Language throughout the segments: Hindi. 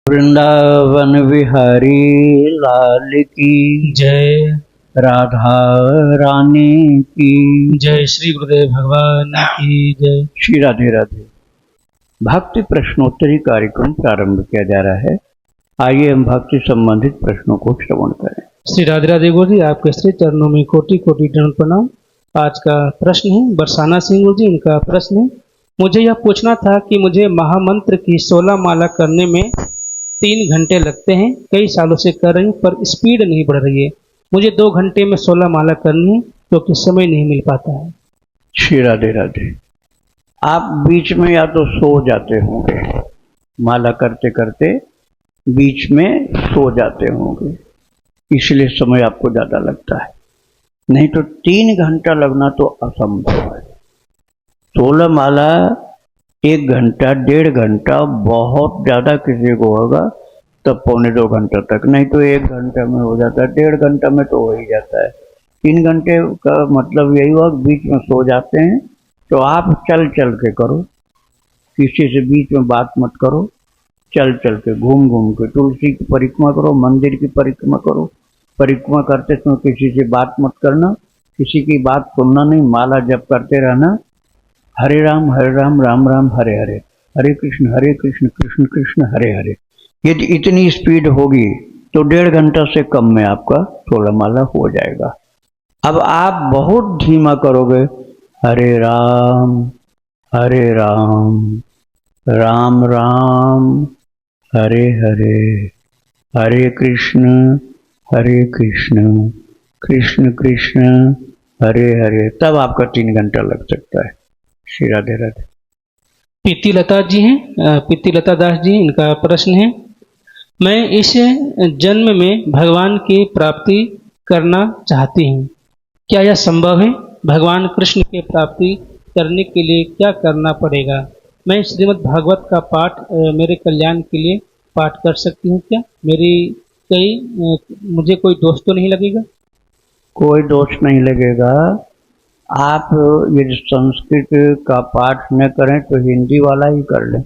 वृंदावन विहारी लाल की जय। राधा रानी की जय। श्री गुरुदेव भगवान की जय। श्री राधे राधे। भक्ति प्रश्नोत्तरी कार्यक्रम प्रारंभ किया जा रहा है। आइए हम भक्ति संबंधित प्रश्नों को श्रवण करें। श्री राधे राधे गुरु जी, आपके श्री चरणों में कोटि कोटि दंड प्रणाम। आज का प्रश्न है बरसाना सिंह गुरु जी, इनका प्रश्न है, मुझे यह पूछना था कि मुझे महामंत्र की 16 माला करने में 3 घंटे लगते हैं। कई सालों से कर रही हूँ पर स्पीड नहीं बढ़ रही है। मुझे 2 घंटे में 16 माला करनी है क्योंकि समय नहीं मिल पाता है। श्री राधे राधे। आप बीच में या तो सो जाते होंगे, माला करते करते बीच में सो जाते होंगे, इसलिए समय आपको ज़्यादा लगता है। नहीं तो 3 घंटा लगना तो असंभव है। 16 माला 1 घंटा 1.5 घंटा, बहुत ज़्यादा किसी को होगा तब 1.25 घंटा तक, नहीं तो 1 घंटा में हो जाता है, 1.5 घंटा में तो हो ही जाता है। 3 घंटे का मतलब यही हुआ बीच में सो जाते हैं। तो आप चल चल के करो, किसी से बीच में बात मत करो, चल चल के घूम घूम के तुलसी की परिक्रमा करो, मंदिर की परिक्रमा करो। परिक्रमा करते समय किसी से बात मत करना, किसी की बात सुनना नहीं, माला जप करते रहना। हरे राम राम राम हरे हरे, हरे कृष्ण कृष्ण कृष्ण हरे हरे। यदि इतनी स्पीड होगी तो 1.5 घंटा से कम में आपका 16 माला हो जाएगा। अब आप बहुत धीमा करोगे, हरे राम राम राम हरे हरे, हरे कृष्ण कृष्ण कृष्ण हरे हरे, तब आपका 3 घंटा लग सकता है। श्री राधे राधे। प्रीतिलता जी हैं, प्रीतिलता दास जी, इनका प्रश्न है, मैं इस जन्म में भगवान की प्राप्ति करना चाहती हूँ, क्या यह संभव है? भगवान कृष्ण की प्राप्ति करने के लिए क्या करना पड़ेगा? मैं श्रीमद् भागवत का पाठ मेरे कल्याण के लिए पाठ कर सकती हूँ क्या? मुझे कोई दोष तो नहीं लगेगा? कोई दोष नहीं लगेगा। आप यदि संस्कृत का पाठ न करें तो हिंदी वाला ही कर लें,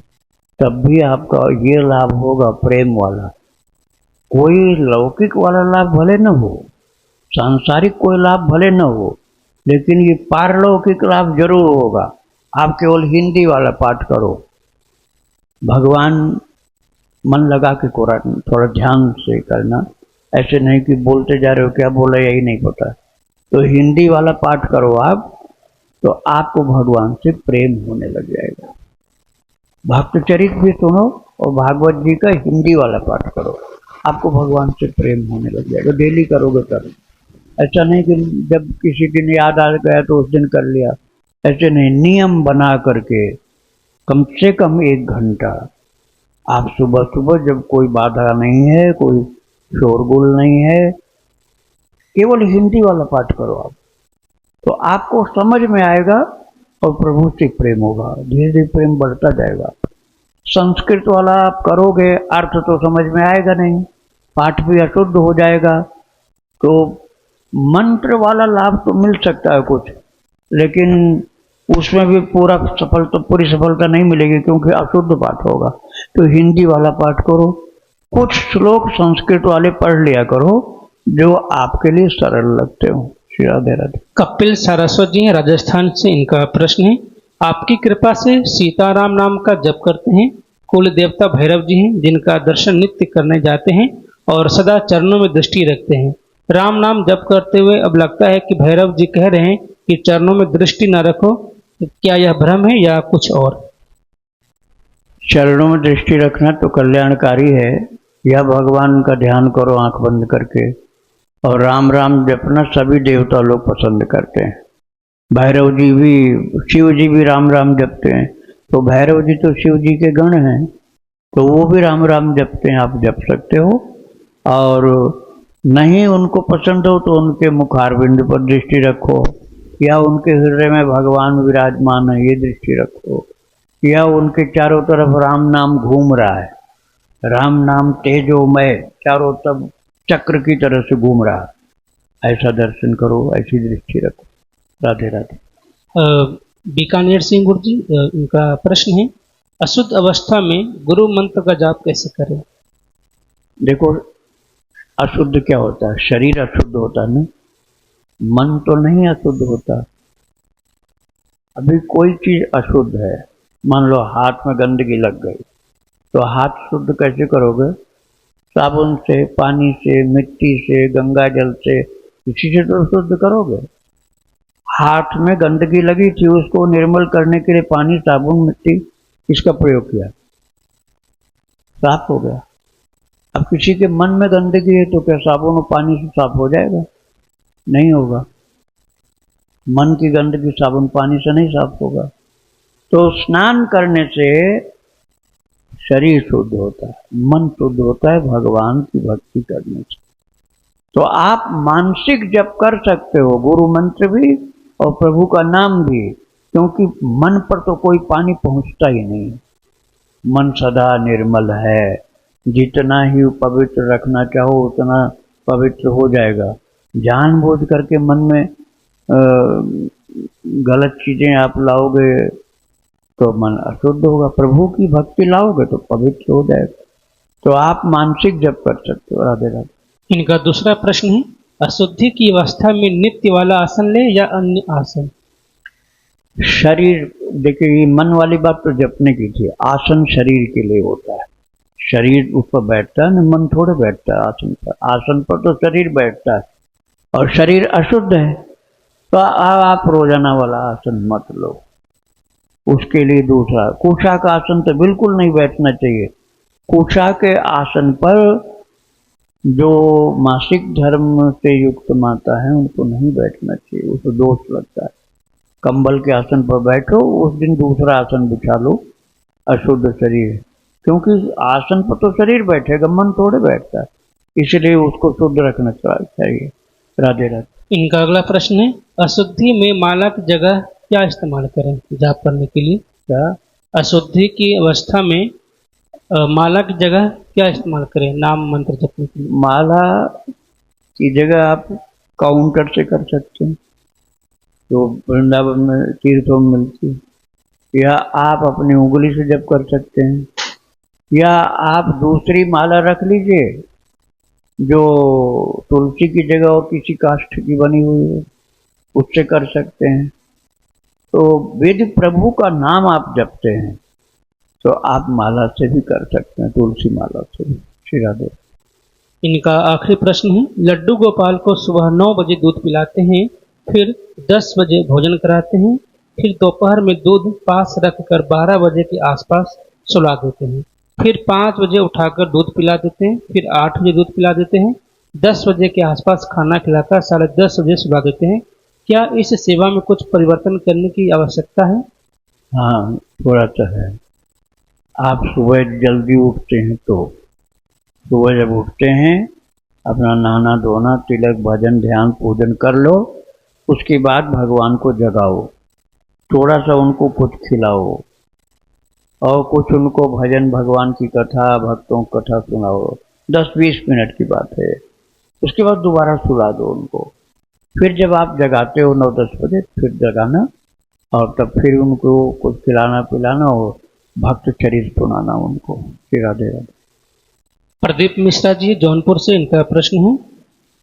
तब भी आपका ये लाभ होगा, प्रेम वाला। कोई लौकिक वाला लाभ भले न हो, सांसारिक कोई लाभ भले न हो, लेकिन ये पारलौकिक लाभ जरूर होगा। आप केवल हिंदी वाला पाठ करो, भगवान मन लगा के थोड़ा ध्यान से करना। ऐसे नहीं कि बोलते जा रहे हो, क्या बोला यही नहीं पता। तो हिंदी वाला पाठ करो आप, तो आपको भगवान से प्रेम होने लग जाएगा। भक्तचरित भी सुनो और भागवत जी का हिंदी वाला पाठ करो, आपको भगवान से प्रेम होने लग जाएगा। डेली करोगे तब। ऐसा नहीं कि जब किसी दिन याद आ गया तो उस दिन कर लिया, ऐसे नहीं। नियम बना करके कम से कम 1 घंटा आप सुबह सुबह, जब कोई बाधा नहीं है, कोई शोरगुल नहीं है, केवल हिंदी वाला पाठ करो आप, तो आपको समझ में आएगा और प्रभु से प्रेम होगा। धीरे धीरे प्रेम बढ़ता जाएगा। संस्कृत वाला आप करोगे, अर्थ तो समझ में आएगा नहीं, पाठ भी अशुद्ध हो जाएगा। तो मंत्र वाला लाभ तो मिल सकता है कुछ, लेकिन उसमें भी पूरी सफलता नहीं मिलेगी, क्योंकि अशुद्ध पाठ होगा। तो हिंदी वाला पाठ करो, कुछ श्लोक संस्कृत वाले पढ़ लिया करो जो आपके लिए सरल लगते हो। श्री राधे राधे। कपिल सारस्वत जी हैं, राजस्थान से, इनका प्रश्न है, आपकी कृपा से सीताराम नाम का जप करते हैं। कुल देवता भैरव जी हैं, जिनका दर्शन नित्य करने जाते हैं और सदा चरणों में दृष्टि रखते हैं। राम नाम जप करते हुए अब लगता है कि भैरव जी कह रहे हैं कि चरणों में दृष्टि न रखो, क्या यह भ्रम है या कुछ और? चरणों में दृष्टि रखना तो कल्याणकारी है, या भगवान का ध्यान करो आंख बंद करके, और राम राम जपना सभी देवता लोग पसंद करते हैं। भैरव जी भी, शिव जी भी राम राम जपते हैं, तो भैरव जी तो शिव जी के गण हैं, तो वो भी राम राम जपते हैं, आप जप सकते हो। और नहीं उनको पसंद हो तो उनके मुखारविंद पर दृष्टि रखो, या उनके हृदय में भगवान विराजमान है ये दृष्टि रखो, या उनके चारों तरफ राम नाम घूम रहा है, राम नाम तेजोमय चारों तरफ चक्र की तरह से घूम रहा है, ऐसा दर्शन करो, ऐसी दृष्टि रखो। राधे राधे। बीकानेर सिंह गुरु जी, इनका प्रश्न है, अशुद्ध अवस्था में गुरु मंत्र का जाप कैसे करें? देखो, अशुद्ध क्या होता है? शरीर अशुद्ध होता है ना, मन तो नहीं अशुद्ध होता। अभी कोई चीज अशुद्ध है, मान लो हाथ में गंदगी लग गई, तो हाथ शुद्ध कैसे करोगे? साबुन से, पानी से, मिट्टी से, गंगा जल से, इसी से तो शुद्ध करोगे। हाथ में गंदगी लगी थी, उसको निर्मल करने के लिए पानी, साबुन, मिट्टी, इसका प्रयोग किया, साफ हो गया। अब किसी के मन में गंदगी है तो क्या साबुन और पानी से साफ हो जाएगा? नहीं होगा। मन की गंदगी साबुन पानी से नहीं साफ होगा। तो स्नान करने से शरीर शुद्ध होता है, मन शुद्ध होता है भगवान की भक्ति करने से। तो आप मानसिक जप कर सकते हो, गुरु मंत्र भी और प्रभु का नाम भी, क्योंकि मन पर तो कोई पानी पहुंचता ही नहीं। मन सदा निर्मल है, जितना ही पवित्र रखना चाहो उतना पवित्र हो जाएगा। जानबूझ करके मन में गलत चीजें आप लाओगे तो मन अशुद्ध होगा। प्रभु की भक्ति लाओगे तो पवित्र हो जाएगा। तो आप मानसिक जप कर सकते हो। राधे राधे। इनका दूसरा प्रश्न है, अशुद्धि की अवस्था में नित्य वाला आसन ले या अन्य आसन? शरीर, देखिए ये मन वाली बात तो जपने की थी, आसन शरीर के लिए होता है। शरीर उस पर बैठता है ना, मन थोड़े बैठता है आसन पर। आसन पर तो शरीर बैठता है और शरीर अशुद्ध है, तो आप रोजाना वाला आसन मत लो। उसके लिए दूसरा कुशा का आसन तो बिल्कुल नहीं बैठना चाहिए। कुशा के आसन पर जो मासिक धर्म से युक्त माता है उनको नहीं बैठना चाहिए, उसको दोष लगता है। कंबल के आसन पर बैठो, उस दिन दूसरा आसन बिछा लो, अशुद्ध शरीर, क्योंकि आसन पर तो शरीर बैठेगा, मन थोड़े बैठता है, इसलिए उसको शुद्ध रखना चाहिए। राधे राधे। इनका अगला प्रश्न है, अशुद्धि में माला की जगह क्या इस्तेमाल करें जाप करने के लिए? क्या? अशुद्धि की अवस्था में माला की जगह क्या इस्तेमाल करें नाम मंत्र जपने के लिए? माला की जगह आप काउंटर से कर सकते हैं, जो वृंदावन में तीर्थों में मिलती है, या आप अपनी उंगली से जप कर सकते हैं, या आप दूसरी माला रख लीजिए जो तुलसी की जगह और किसी काष्ठ की बनी हुई है, उससे कर सकते हैं। तो यदि प्रभु का नाम आप जपते हैं तो आप माला से भी कर सकते हैं, तुलसी माला से भी। श्री राधे। इनका आखिरी प्रश्न है, लड्डू गोपाल को सुबह 9 बजे दूध पिलाते हैं, फिर 10 बजे भोजन कराते हैं, फिर दोपहर में दूध पास रखकर 12 बजे के आसपास सुला देते हैं, फिर 5 बजे उठाकर दूध पिला देते हैं, फिर 8 बजे दूध पिला देते हैं, 10 बजे के आसपास खाना खिलाकर 10:30 बजे सुला देते हैं। क्या इस सेवा में कुछ परिवर्तन करने की आवश्यकता है? हाँ, थोड़ा सा है। आप सुबह जल्दी उठते हैं तो सुबह जब उठते हैं अपना नहाना धोना, तिलक, भजन, ध्यान, पूजन कर लो। उसके बाद भगवान को जगाओ, थोड़ा सा उनको कुछ खिलाओ और कुछ उनको भजन, भगवान की कथा, भक्तों की कथा सुनाओ। 10-20 मिनट की बात है। उसके बाद दोबारा सुला दो उनको। फिर जब आप जगाते हो 9-10 बजे फिर जगाना और तब फिर उनको कुछ खिलाना पिलाना और भक्त चरित्र सुनाना उनको। फिर राधे राधे। प्रदीप मिश्रा जी जौनपुर से, इनका प्रश्न है,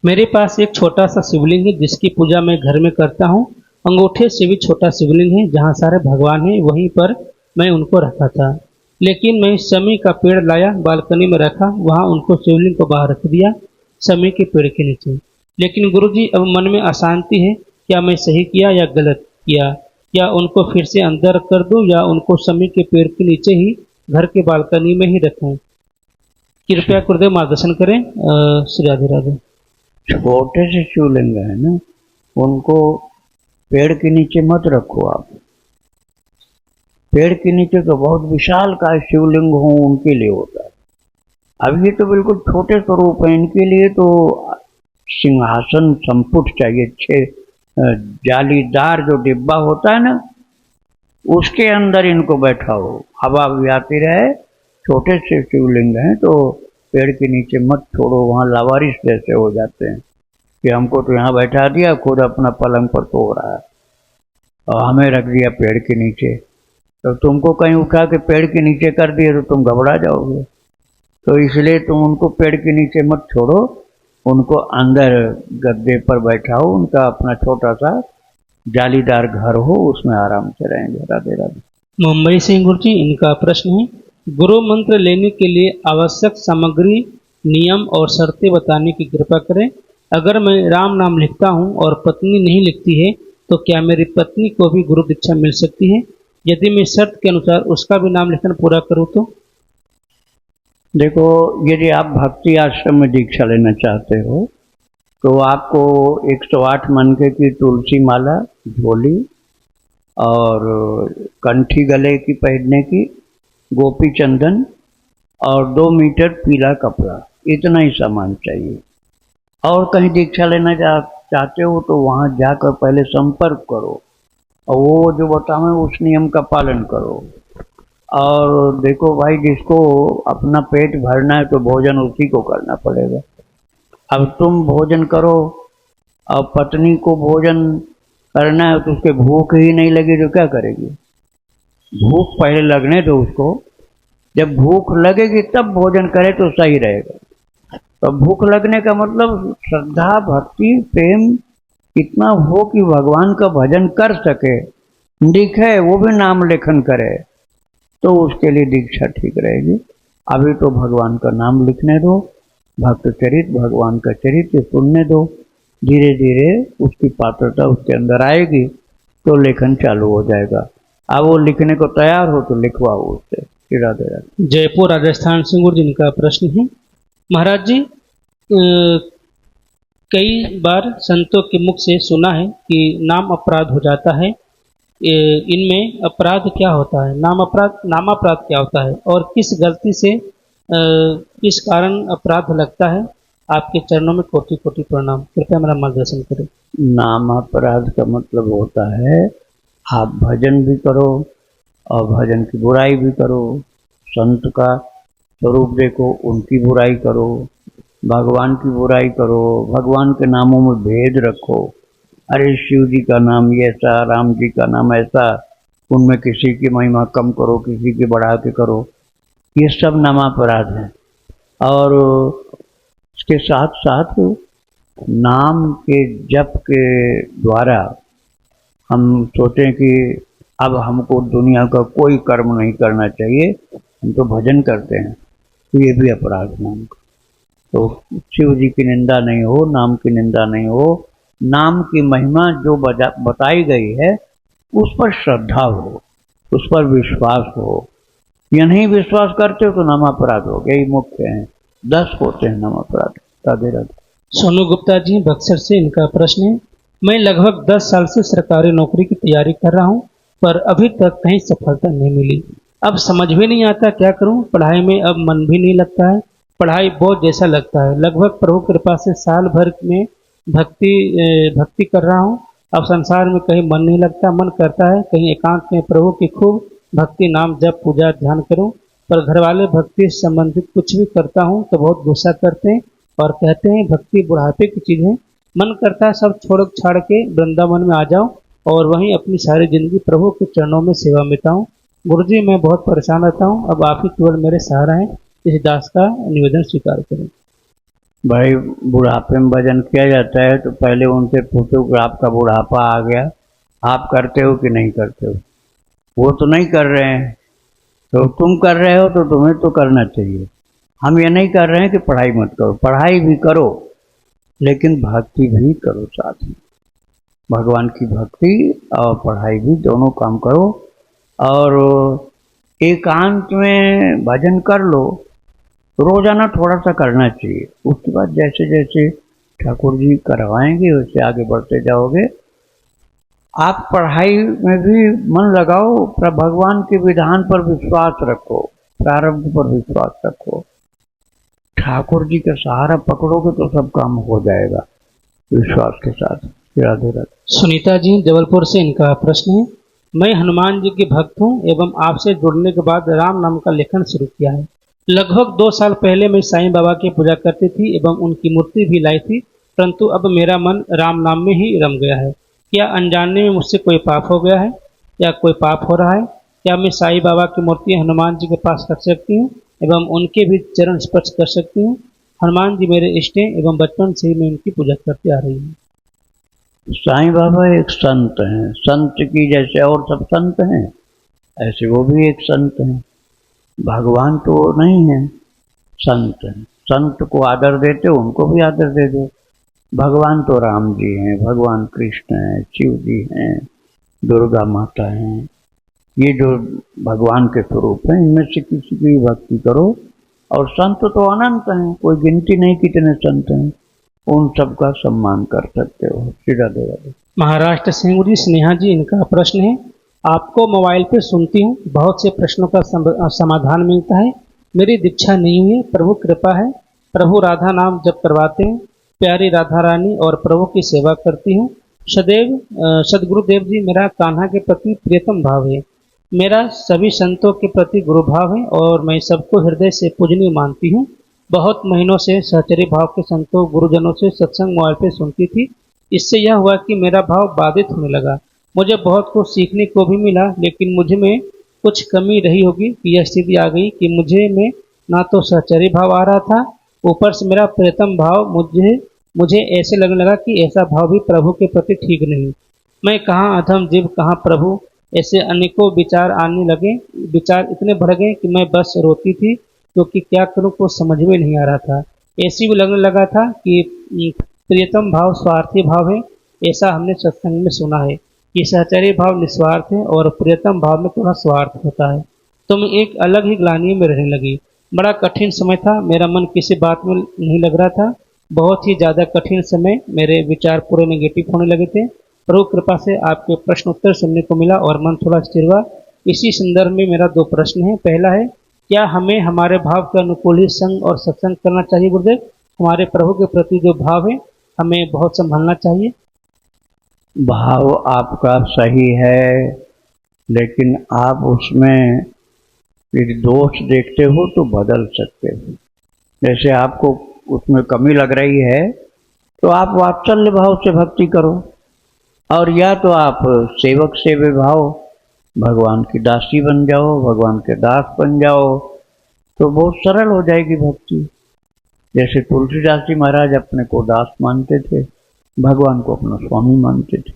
मेरे पास एक छोटा सा शिवलिंग है जिसकी पूजा मैं घर में करता हूँ। अंगूठे से भी छोटा शिवलिंग है, जहाँ सारे भगवान हैं वहीं पर मैं उनको रखा था, लेकिन मैं शमी का पेड़ लाया, बालकनी में रखा, वहाँ उनको शिवलिंग को बाहर रख दिया शमी के पेड़ के नीचे। लेकिन गुरुजी अब मन में अशांति है, क्या मैं सही किया या गलत किया? क्या उनको फिर से अंदर कर दूं या उनको शमी के पेड़ के नीचे ही घर के बालकनी में ही रखूं? कृपया गुरुदेव मार्गदर्शन करें। श्री राधे राधे। छोटे से शिवलिंग है ना, उनको पेड़ के नीचे मत रखो आप। पेड़ के नीचे तो बहुत विशाल का शिवलिंग हो उनके लिए होता है। अब ये तो बिल्कुल छोटे स्वरूप है, इनके लिए तो सिंहासन संपुट चाहिए। 6 जालीदार जो डिब्बा होता है ना, उसके अंदर इनको बैठाओ, हवा भी आती रहे। छोटे से शिवलिंग हैं तो पेड़ के नीचे मत छोड़ो, वहाँ लावारिस जैसे हो जाते हैं कि हमको तो यहाँ बैठा दिया, खुद अपना पलंग पर सो रहा है और हमें रख दिया पेड़ के नीचे। तो तुमको कहीं उठा के पेड़ के नीचे कर दिए तो तुम घबरा जाओगे। तो इसलिए तुम उनको पेड़ के नीचे मत छोड़ो, उनको अंदर गद्दे पर बैठाओ, उनका अपना छोटा सा जालीदार घर हो, उसमें आराम से रहेंगे। राधे राधे। मुंबई से गुरु जी, इनका प्रश्न है, गुरु मंत्र लेने के लिए आवश्यक सामग्री, नियम और शर्तें बताने की कृपा करें। अगर मैं राम नाम लिखता हूँ और पत्नी नहीं लिखती है तो क्या मेरी पत्नी को भी गुरु दीक्षा मिल सकती है? यदि मैं शर्त के अनुसार उसका भी नाम लिखना पूरा करूँ तो? देखो, यदि आप भक्ति आश्रम में दीक्षा लेना चाहते हो तो आपको 108 मनके की तुलसी माला, झोली और कंठी गले की पहनने की, गोपी चंदन और 2 मीटर पीला कपड़ा, इतना ही सामान चाहिए। और कहीं दीक्षा लेना चाहते हो तो वहाँ जाकर पहले संपर्क करो और वो जो बताऊँ उस नियम का पालन करो। और देखो भाई, जिसको अपना पेट भरना है तो भोजन उसी को करना पड़ेगा। अब तुम भोजन करो और पत्नी को भोजन करना है तो उसके भूख ही नहीं लगी तो क्या करेगी? भूख पहले लगने दो उसको, जब भूख लगेगी तब भोजन करे तो सही रहेगा। तो भूख लगने का मतलब श्रद्धा, भक्ति, प्रेम इतना हो कि भगवान का भजन कर सके, दिखे वो भी नाम लेखन करे, तो उसके लिए दीक्षा ठीक रहेगी। अभी तो भगवान का नाम लिखने दो, भक्त चरित, भगवान का चरित्र सुनने दो, धीरे धीरे उसकी पात्रता उसके अंदर आएगी तो लेखन चालू हो जाएगा। अब वो लिखने को तैयार हो तो लिखवाओ उससे। राधे राधे। जयपुर राजस्थान से गुरु जी, इनका प्रश्न है, महाराज जी, कई बार संतों के मुख से सुना है कि नाम अपराध हो जाता है। इनमें अपराध क्या होता है? नामापराध क्या होता है और किस गलती से किस कारण अपराध लगता है? आपके चरणों में कोटि कोटि प्रणाम, कृपया मेरा मार्गदर्शन करें। नामापराध का मतलब होता है आप भजन भी करो और भजन की बुराई भी करो, संत का स्वरूप देखो उनकी बुराई करो, भगवान की बुराई करो, भगवान के नामों में भेद रखो। अरे शिव जी का नाम ऐसा, राम जी का नाम ऐसा, उनमें किसी की महिमा कम करो, किसी की बढ़ा के करो, ये सब नामापराध है। और इसके साथ साथ नाम के जप के द्वारा हम सोचें कि अब हमको दुनिया का कोई कर्म नहीं करना चाहिए, हम तो भजन करते हैं, तो ये भी अपराध नाम का। तो शिव जी की निंदा नहीं हो, नाम की निंदा नहीं हो, नाम की महिमा जो बताई गई है उस पर श्रद्धा हो, उस पर विश्वास हो। यह नहीं विश्वास करते हो तो नामापराध हो गए। यही मुख्य हैं, 10 होते हैं नामापराध। राधे राधे। सोनू गुप्ता जी बक्सर से, इनका प्रश्न है, मैं लगभग 10 साल से सरकारी नौकरी की तैयारी कर रहा हूं पर अभी तक कहीं सफलता नहीं मिली। अब समझ भी नहीं आता क्या करूं। पढ़ाई में अब मन भी नहीं लगता है, पढ़ाई बोझ जैसा लगता है। लगभग प्रभु कृपा से साल भर में भक्ति कर रहा हूं। अब संसार में कहीं मन नहीं लगता, मन करता है कहीं एकांत में प्रभु की खूब भक्ति, नाम जप, पूजा, ध्यान करूं। पर घर वाले भक्ति से संबंधित कुछ भी करता हूं तो बहुत गुस्सा करते हैं और कहते हैं भक्ति बुढ़ापे की चीज़ है। मन करता है सब छोड़ छाड़ के वृंदावन में आ जाऊं और वहीं अपनी सारी जिंदगी प्रभु के चरणों में सेवा में बिताऊं। गुरुजी, मैं बहुत परेशान रहता हूं, अब आप ही केवल मेरे सहारा हैं, इस दास का निवेदन स्वीकार करें। भाई, बुढ़ापे में भजन किया जाता है तो पहले उनसे पूछो कि आपका बुढ़ापा आ गया, आप करते हो कि नहीं करते हो। वो तो नहीं कर रहे हैं, तो तुम कर रहे हो तो तुम्हें तो करना चाहिए। हम ये नहीं कर रहे हैं कि पढ़ाई मत करो, पढ़ाई भी करो लेकिन भक्ति भी करो साथ में। भगवान की भक्ति और पढ़ाई भी दोनों काम करो और एकांत में भजन कर लो। रोजाना थोड़ा सा करना चाहिए, उसके बाद जैसे जैसे ठाकुर जी करवाएंगे वैसे आगे बढ़ते जाओगे। आप पढ़ाई में भी मन लगाओ, पर भगवान के विधान पर विश्वास रखो, प्रारब्ध पर विश्वास रखो। ठाकुर जी का सहारा पकड़ोगे तो सब काम हो जाएगा विश्वास के साथ। राधे राधे। सुनीता जी जबलपुर से, इनका प्रश्न है, मैं हनुमान जी के भक्त हूँ एवं आपसे जुड़ने के बाद राम नाम का लेखन शुरू किया है। लगभग 2 साल पहले मैं साईं बाबा की पूजा करती थी एवं उनकी मूर्ति भी लाई थी, परंतु अब मेरा मन राम नाम में ही रम गया है। क्या अनजाने में मुझसे कोई पाप हो गया है या कोई पाप हो रहा है? क्या मैं साईं बाबा की मूर्ति हनुमान जी के पास रख सकती हूँ एवं उनके भी चरण स्पर्श कर सकती हूँ। हनुमान जी मेरे इष्ट हैं एवं बचपन से ही मैं उनकी पूजा करते आ रही हूँ। साईं बाबा एक संत हैं। संत की जैसे और सब संत हैं, ऐसे वो भी एक संत हैं। भगवान तो नहीं है, संत हैं। संत को आदर देते हो, उनको भी आदर दे दो। भगवान तो राम जी हैं, भगवान कृष्ण हैं, शिव जी हैं, दुर्गा माता हैं। ये जो भगवान के स्वरूप हैं, इनमें से किसी की भी भक्ति करो। और संत तो अनंत हैं, कोई गिनती नहीं कितने संत हैं। उन सबका सम्मान कर सकते हो। सीधा दे दो। महाराष्ट्र से जी स्नेहा जी, इनका प्रश्न है, आपको मोबाइल पे सुनती हूँ, बहुत से प्रश्नों का समाधान मिलता है। मेरी दीक्षा नहीं हुई है, प्रभु कृपा है। प्रभु राधा नाम जप करवाते हैं, प्यारी राधा रानी और प्रभु की सेवा करती हूँ। सदैव सदगुरुदेव जी मेरा कान्हा के प्रति प्रियतम भाव है। मेरा सभी संतों के प्रति गुरु भाव है और मैं सबको हृदय से पूजनीय मानती हूँ। बहुत महीनों से सहचर्य भाव के संतों गुरुजनों से सत्संग मोबाइल पे सुनती थी। इससे यह हुआ कि मेरा भाव बाधित होने लगा। मुझे बहुत कुछ सीखने को भी मिला, लेकिन मुझे में कुछ कमी रही होगी कि यह स्थिति आ गई कि मुझे में ना तो सहचर्य भाव आ रहा था, ऊपर से मेरा प्रियतम भाव मुझे मुझे ऐसे लगने लगा कि ऐसा भाव भी प्रभु के प्रति ठीक नहीं। मैं कहाँ अधम जीव, कहाँ प्रभु, ऐसे अनेकों विचार आने लगे। विचार इतने बढ़ गए कि मैं बस रोती थी, क्योंकि क्या करूं कुछ समझ में नहीं आ रहा था। ऐसी भी लगने लगा था कि प्रियतम भाव स्वार्थी भाव है। ऐसा हमने सत्संग में सुना है कि सहचर्य भाव निस्वार्थ है और प्रियतम भाव में थोड़ा स्वार्थ होता है। तो मैं एक अलग ही ग्लानि में रहने लगी। बड़ा कठिन समय था, मेरा मन किसी बात में नहीं लग रहा था। बहुत ही ज़्यादा कठिन समय, मेरे विचार पूरे नेगेटिव होने लगे थे। प्रभु कृपा से आपके प्रश्न उत्तर सुनने को मिला और मन थोड़ा स्थिर हुआ। इसी संदर्भ में मेरा दो प्रश्न है। पहला है, क्या हमें हमारे भाव के अनुकूल ही संग और सत्संग करना चाहिए गुरुदेव? हमारे प्रभु के प्रति जो भाव है हमें बहुत संभालना चाहिए। भाव आपका सही है, लेकिन आप उसमें यदि दोष देखते हो तो बदल सकते हो। जैसे आपको उसमें कमी लग रही है, तो आप वात्सल्य भाव से भक्ति करो, और या तो आप सेवक सेवे भाव, भगवान की दासी बन जाओ, भगवान के दास बन जाओ, तो बहुत सरल हो जाएगी भक्ति। जैसे तुलसीदास जी महाराज अपने को दास मानते थे, भगवान को अपना स्वामी मानते थे।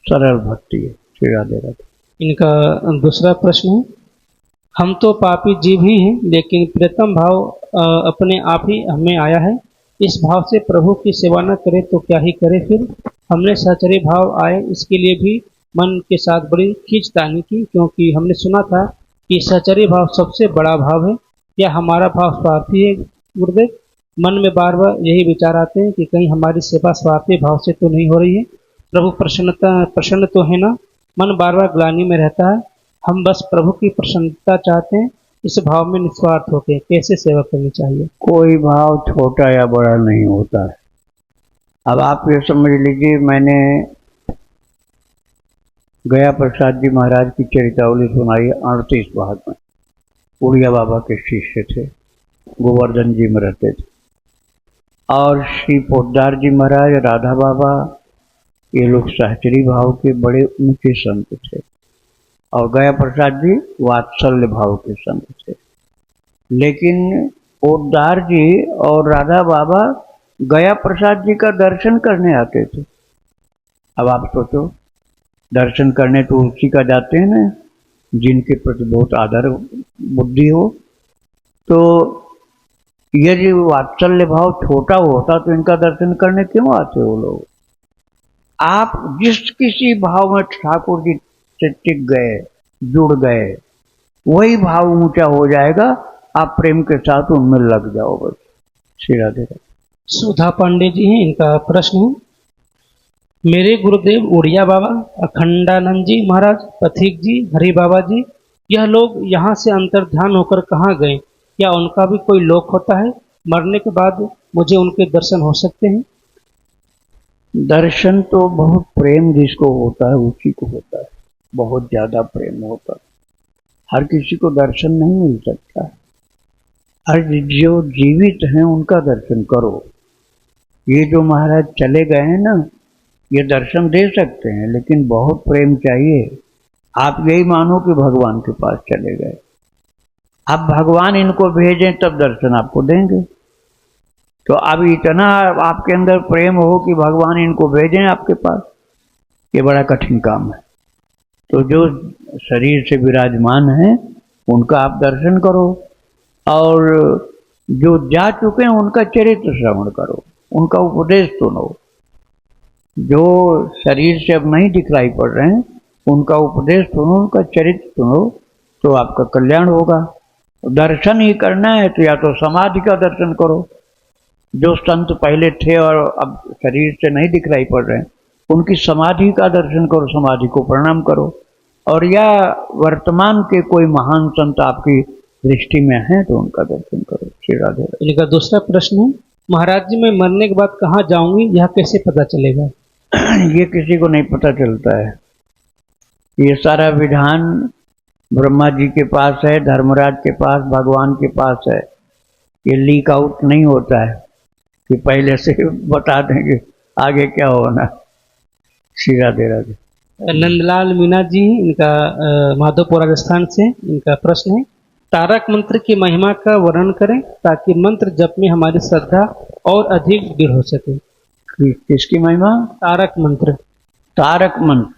सरल भक्ति है। श्री राधे राधे। इनका दूसरा प्रश्न है, हम तो पापी जीव ही हैं, लेकिन प्रियतम भाव अपने आप ही हमें आया है। इस भाव से प्रभु की सेवा न करे तो क्या ही करे फिर। हमने सहचर्य भाव आए, इसके लिए भी मन के साथ बड़ी खींचतानी की, क्योंकि हमने सुना था कि सहचर्य भाव सबसे बड़ा भाव है। या हमारा भाव स्वार्थी है गुरुदेव? मन में बार बार यही विचार आते हैं कि कहीं हमारी सेवा स्वार्थी भाव से तो नहीं हो रही है। प्रभु प्रसन्न तो है ना? मन बार बार ग्लानि में रहता है। हम बस प्रभु की प्रसन्नता चाहते हैं। इस भाव में निस्वार्थ होकर कैसे सेवा करनी चाहिए? कोई भाव छोटा या बड़ा नहीं होता है। अब आप ये समझ लीजिए, मैंने गया प्रसाद जी महाराज की चरितावली सुनाई 38 भाग में। उड़िया बाबा के शिष्य थे, गोवर्धन जी में रहते थे। और श्री पोद्दार जी महाराज, राधा बाबा, ये लोग सहचरी भाव के बड़े ऊंचे संत थे। और गया प्रसाद जी वात्सल्य भाव के संत थे। लेकिन पोद्दार जी और राधा बाबा गया प्रसाद जी का दर्शन करने आते थे। अब आप सोचो, दर्शन करने तो उसी का जाते हैं ना जिनके प्रति बहुत आदर बुद्धि हो। तो यदि वात्सल्य भाव छोटा होता तो इनका दर्शन करने क्यों आते वो लोग? आप जिस किसी भाव में ठाकुर जी से टिक गए, जुड़ गए, वही भाव ऊंचा हो जाएगा। आप प्रेम के साथ उनमें लग जाओ बस। श्री राधे राधे। सुधा पांडे जी हैं, इनका प्रश्न है, मेरे गुरुदेव उड़िया बाबा, अखंडानंद जी महाराज, पथिक जी, हरि बाबा जी, यह लोग यहाँ से अंतर्ध्यान होकर कहाँ गए? क्या उनका भी कोई लोक होता है? मरने के बाद मुझे उनके दर्शन हो सकते हैं? दर्शन तो बहुत प्रेम जिसको होता है उसी को होता है। बहुत ज्यादा प्रेम होता है, हर किसी को दर्शन नहीं मिल सकता है। हर जो जीवित हैं उनका दर्शन करो। ये जो महाराज चले गए हैं ना, ये दर्शन दे सकते हैं, लेकिन बहुत प्रेम चाहिए। आप यही मानो कि भगवान के पास चले गए। अब भगवान इनको भेजें तब दर्शन आपको देंगे। तो अब इतना आपके अंदर प्रेम हो कि भगवान इनको भेजें आपके पास, ये बड़ा कठिन काम है। तो जो शरीर से विराजमान हैं उनका आप दर्शन करो, और जो जा चुके हैं उनका चरित्र श्रवण करो, उनका उपदेश सुनो। जो शरीर से अब नहीं दिखलाई पड़ रहे हैं उनका उपदेश सुनो, उनका चरित्र सुनो, तो आपका कल्याण होगा। दर्शन ही करना है तो या तो समाधि का दर्शन करो, जो संत पहले थे और अब शरीर से नहीं दिखलाई पड़ रहे हैं उनकी समाधि का दर्शन करो, समाधि को प्रणाम करो। और या वर्तमान के कोई महान संत आपकी दृष्टि में हैं तो उनका दर्शन करो। श्री राधे राधे। इनका दूसरा प्रश्न है, महाराज जी मैं मरने के बाद कहाँ जाऊंगी, यह कैसे पता चलेगा? ये किसी को नहीं पता चलता है। ये सारा विधान ब्रह्मा जी के पास है, धर्मराज के पास, भगवान के पास है। ये लीक आउट नहीं होता है कि पहले से बता देंगे आगे क्या होना। श्री राधे राधे। नंदलाल मीना जी, इनका माधोपुर राजस्थान से, इनका प्रश्न है, तारक मंत्र की महिमा का वर्णन करें ताकि मंत्र जप में हमारी श्रद्धा और अधिक दृढ़ हो सके। किसकी महिमा? तारक मंत्र। तारक मंत्र,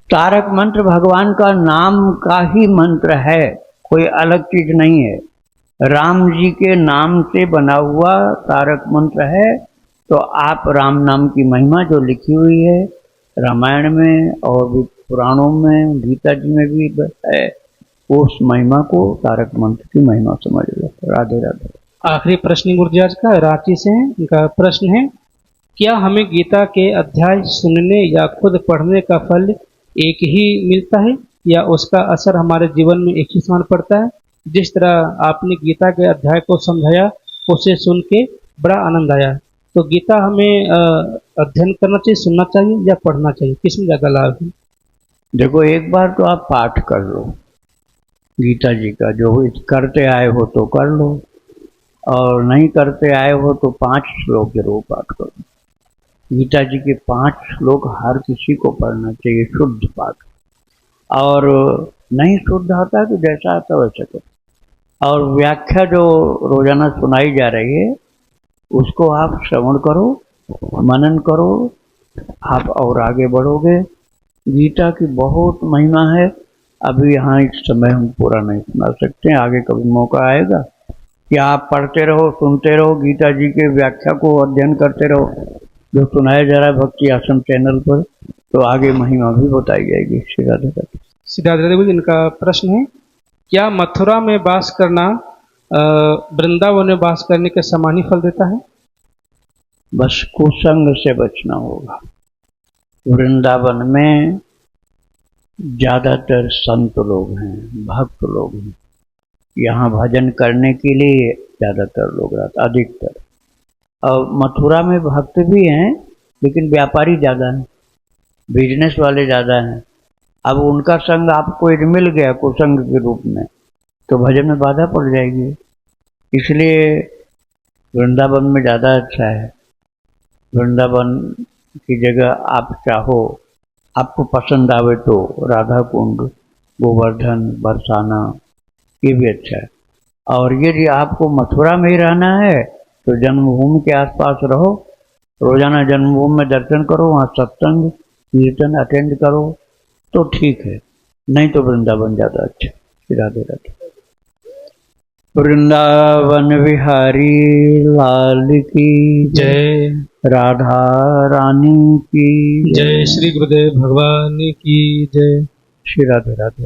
तारक मंत्र भगवान का नाम का ही मंत्र है, कोई अलग चीज नहीं है। राम जी के नाम से बना हुआ तारक मंत्र है। तो आप राम नाम की महिमा जो लिखी हुई है रामायण में और भी पुराणों में, गीता जी में भी है, उस महिमा को तारक मंत्र की महिमा समझ लो। राधे राधे। आखिरी प्रश्न गुरुजी का रांची से है, इनका प्रश्न है, क्या हमें गीता के अध्याय सुनने या खुद पढ़ने का फल एक ही मिलता है या उसका असर हमारे जीवन में एक ही समान पड़ता है? जिस तरह आपने गीता के अध्याय को समझाया उसे सुन के बड़ा आनंद आया। तो गीता हमें अध्ययन करना चाहिए, सुनना चाहिए या पढ़ना चाहिए, किसमें ज़्यादा लाभ है? देखो, एक बार तो आप पाठ कर लो गीता जी का, जो करते आए हो तो कर लो, और नहीं करते आए हो तो 5 श्लोक जरूर पाठ करो। गीता जी के 5 श्लोक हर किसी को पढ़ना चाहिए, शुद्ध पाठ। और नहीं शुद्ध आता तो जैसा आता वैसा करो। और व्याख्या जो रोजाना सुनाई जा रही है उसको आप श्रवण करो, मनन करो, आप और आगे बढ़ोगे। गीता की बहुत महिमा है, अभी यहाँ इस समय हम पूरा नहीं सुना सकते, आगे कभी मौका आएगा कि आप पढ़ते रहो, सुनते रहो, गीता जी के व्याख्या को अध्ययन करते रहो जो सुनाया जा रहा है भक्ति आश्रम चैनल पर, तो आगे महिमा भी बताई जाएगी। श्री राधे राधे। श्री राधे राधे। इनका प्रश्न है, क्या मथुरा में वास करना वृंदावन में वास करने के समान ही फल देता है? बस कुसंग से बचना होगा। वृंदावन में ज्यादातर संत लोग हैं, भक्त लोग हैं, यहाँ भजन करने के लिए ज्यादातर लोग रहते, अधिकतर। और मथुरा में भक्त भी हैं लेकिन व्यापारी ज़्यादा हैं, बिजनेस वाले ज़्यादा हैं। अब उनका संग आपको यदि मिल गया कुसंग के रूप में तो भजन में बाधा पड़ जाएगी। इसलिए वृंदावन में ज़्यादा अच्छा है। वृंदावन की जगह आप चाहो, आपको पसंद आवे तो राधा कुंड, गोवर्धन, बरसाना, ये भी अच्छा है। और यदि आपको मथुरा में ही रहना है तो जन्मभूमि के आसपास रहो, रोजाना जन्मभूमि में दर्शन करो, वहाँ सत्संग कीर्तन अटेंड करो तो ठीक है, नहीं तो वृंदावन ज़्यादा अच्छा। राधे राधे। वृंदावन विहारी लाल की जय, राधा रानी की जय, श्री गुरुदेव भगवान की जय। श्री राधे राधे।